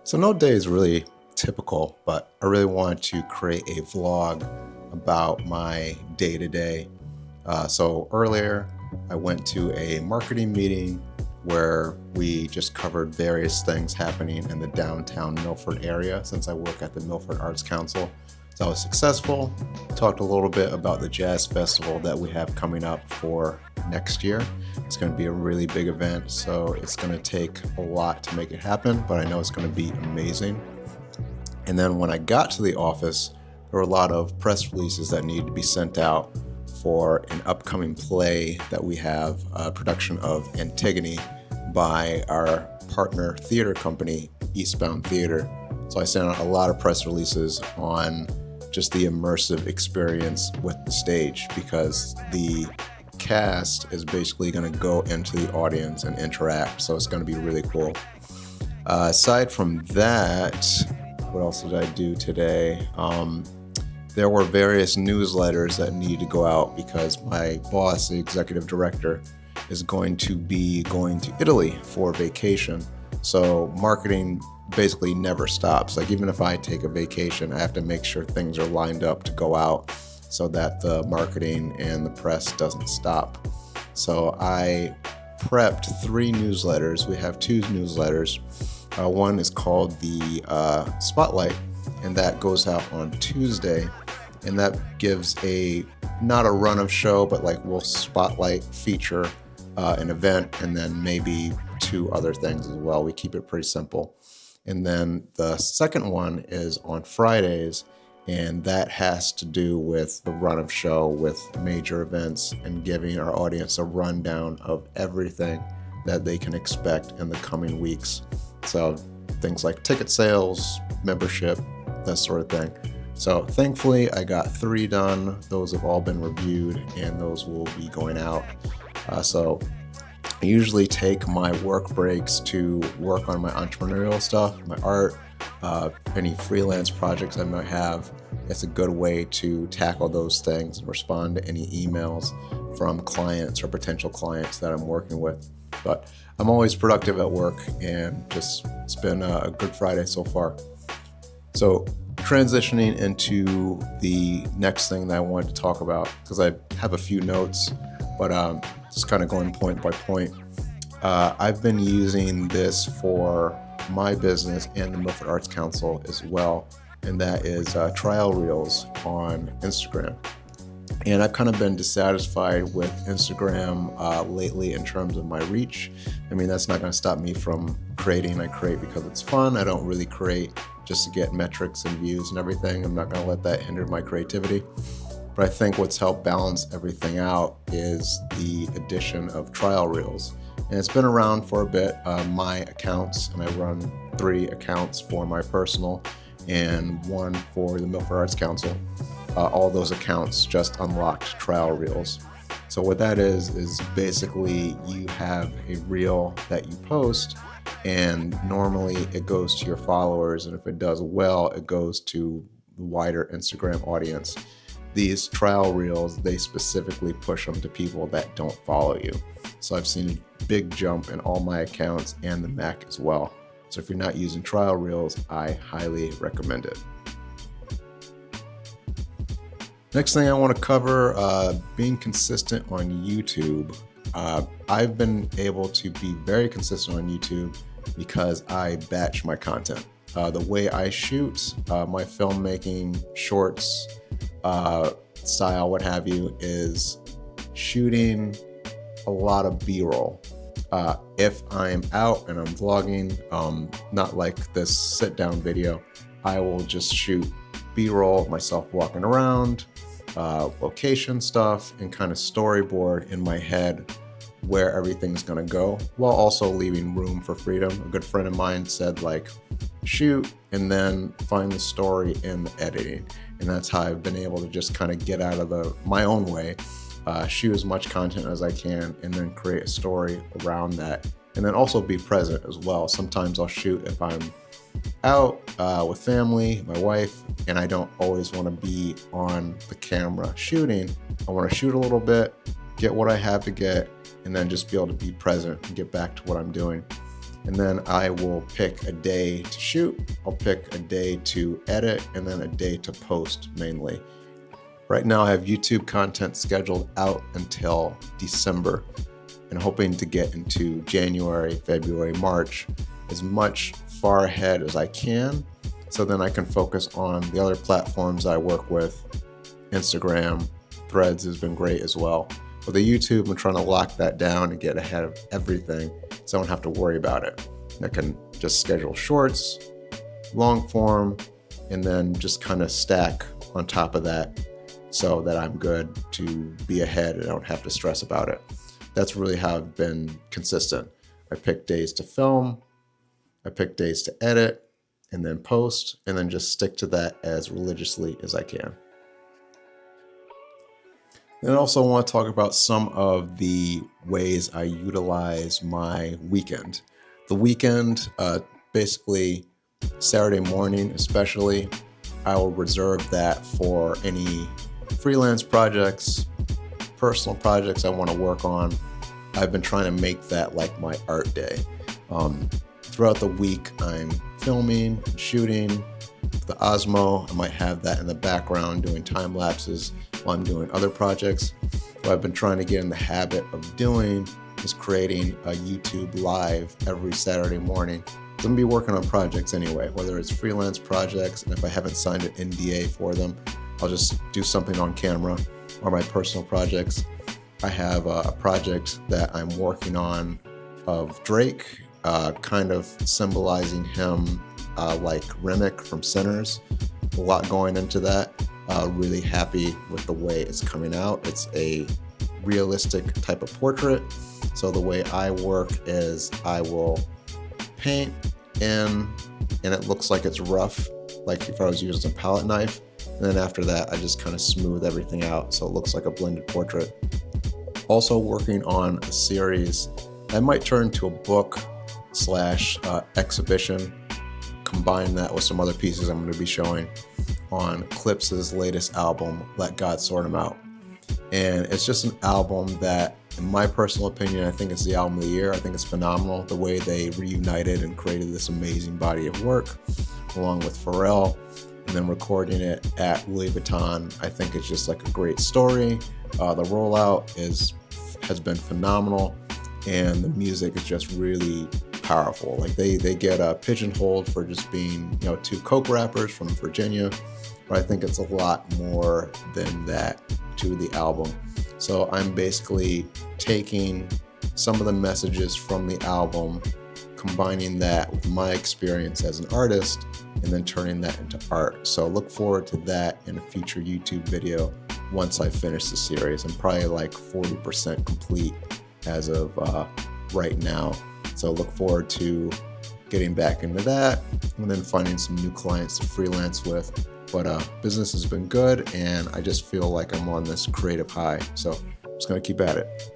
So no day is really typical, but I really wanted to create a vlog about my day-to-day. So earlier, I went to a marketing meeting where we just covered various things happening in the downtown Milford area since I work at the Milford Arts Council. So I was successful, talked a little bit about the jazz festival that we have coming up for next year. It's going to be a really big event, so it's going to take a lot to make it happen, but I know it's going to be amazing. And then when I got to the office, there were a lot of press releases that needed to be sent out for an upcoming play that we have, a production of Antigone by our partner theater company, Eastbound Theater. So I sent out a lot of press releases on just the immersive experience with the stage, because the cast is basically going to go into the audience and interact. So it's going to be really cool. Aside from that, what else did I do today? There were various newsletters that needed to go out because my boss, the executive director, is going to be going to Italy for vacation. So marketing basically never stops. Like, even if I take a vacation, I have to make sure things are lined up to go out so that the marketing and the press doesn't stop. So I prepped 3 newsletters. We have 2 newsletters. One is called the Spotlight, and that goes out on Tuesday. And that gives not a run of show, but like we'll spotlight, feature an event, and then maybe 2 other things as well. We keep it pretty simple. And then the second one is on Fridays, and that has to do with the run of show with major events and giving our audience a rundown of everything that they can expect in the coming weeks. So things like ticket sales, membership, that sort of thing. So thankfully I got 3 done. Those have all been reviewed and those will be going out. So I usually take my work breaks to work on my entrepreneurial stuff, my art, any freelance projects I might have. It's a good way to tackle those things and respond to any emails from clients or potential clients that I'm working with. But I'm always productive at work, and it's been a good Friday so far. So transitioning into the next thing that I wanted to talk about, because I have a few notes, but just kind of going point by point. I've been using this for my business and the Milford Arts Council as well, and that is trial reels on Instagram. And I've kind of been dissatisfied with Instagram lately in terms of my reach. I mean, that's not going to stop me from creating. I create because it's fun. I don't really create just to get metrics and views and everything. I'm not going to let that hinder my creativity. But I think what's helped balance everything out is the addition of trial reels. And it's been around for a bit. My accounts, and I run 3 accounts for my personal and 1 for the Milford Arts Council. All those accounts just unlocked trial reels. So what that is basically you have a reel that you post, and normally it goes to your followers, and if it does well, it goes to the wider Instagram audience. These trial reels, they specifically push them to people that don't follow you. So I've seen a big jump in all my accounts and the Mac as well. So if you're not using trial reels, I highly recommend it. Next thing I want to cover, being consistent on YouTube. I've been able to be very consistent on YouTube because I batch my content. The way I shoot my filmmaking, shorts, style, what have you, is shooting a lot of B-roll. If I'm out and I'm vlogging, not like this sit-down video, I will just shoot B-roll of myself walking around, location stuff, and kind of storyboard in my head where everything's gonna go, while also leaving room for freedom. A good friend of mine said, like, shoot and then find the story in the editing. And that's how I've been able to just kind of get out of my own way, shoot as much content as I can, and then create a story around that. And then also be present as well. Sometimes I'll shoot if I'm out with family, my wife, and I don't always want to be on the camera shooting. I want to shoot a little bit, get what I have to get, and then just be able to be present and get back to what I'm doing. and then I will pick a day to shoot, I'll pick a day to edit, and then a day to post mainly. Right now I have YouTube content scheduled out until December, and hoping to get into January, February, March as much far ahead as I can, so then I can focus on the other platforms I work with. Instagram, Threads has been great as well. With the YouTube, I'm trying to lock that down and get ahead of everything so I don't have to worry about it. I can just schedule shorts, long form, and then just kind of stack on top of that so that I'm good to be ahead and I don't have to stress about it. That's really how I've been consistent. I pick days to film, I pick days to edit, and then post, and then just stick to that as religiously as I can. And I also want to talk about some of the ways I utilize my weekend. The weekend, basically Saturday morning especially, I will reserve that for any freelance projects, personal projects I want to work on. I've been trying to make that like my art day. Throughout the week, I'm filming, shooting. The Osmo, I might have that in the background doing time lapses while I'm doing other projects. What I've been trying to get in the habit of doing is creating a YouTube live every Saturday morning. I'm gonna be working on projects anyway, whether it's freelance projects, and if I haven't signed an NDA for them, I'll just do something on camera, or my personal projects. I have a project that I'm working on of Drake, kind of symbolizing him like Remick from Sinners. A lot going into that. Really happy with the way it's coming out. It's a realistic type of portrait. So the way I work is I will paint in, and it looks like it's rough, like if I was using a palette knife. And then after that, I just kind of smooth everything out so it looks like a blended portrait. Also working on a series I might turn to a book / exhibition, combine that with some other pieces I'm going to be showing on Clips's latest album, Let God Sort 'Em Out. And it's just an album that, in my personal opinion, I think it's the album of the year. I think it's phenomenal, the way they reunited and created this amazing body of work, along with Pharrell, and then recording it at Louis Vuitton. I think it's just like a great story. The rollout has been phenomenal, and the music is just really powerful. Like they get pigeonholed for just being, two coke rappers from Virginia, but I think it's a lot more than that to the album. So I'm basically taking some of the messages from the album, combining that with my experience as an artist, and then turning that into art. So look forward to that in a future YouTube video once I finish the series. I'm probably like 40% complete as of right now. So look forward to getting back into that and then finding some new clients to freelance with. But business has been good, and I just feel like I'm on this creative high. So I'm just going to keep at it.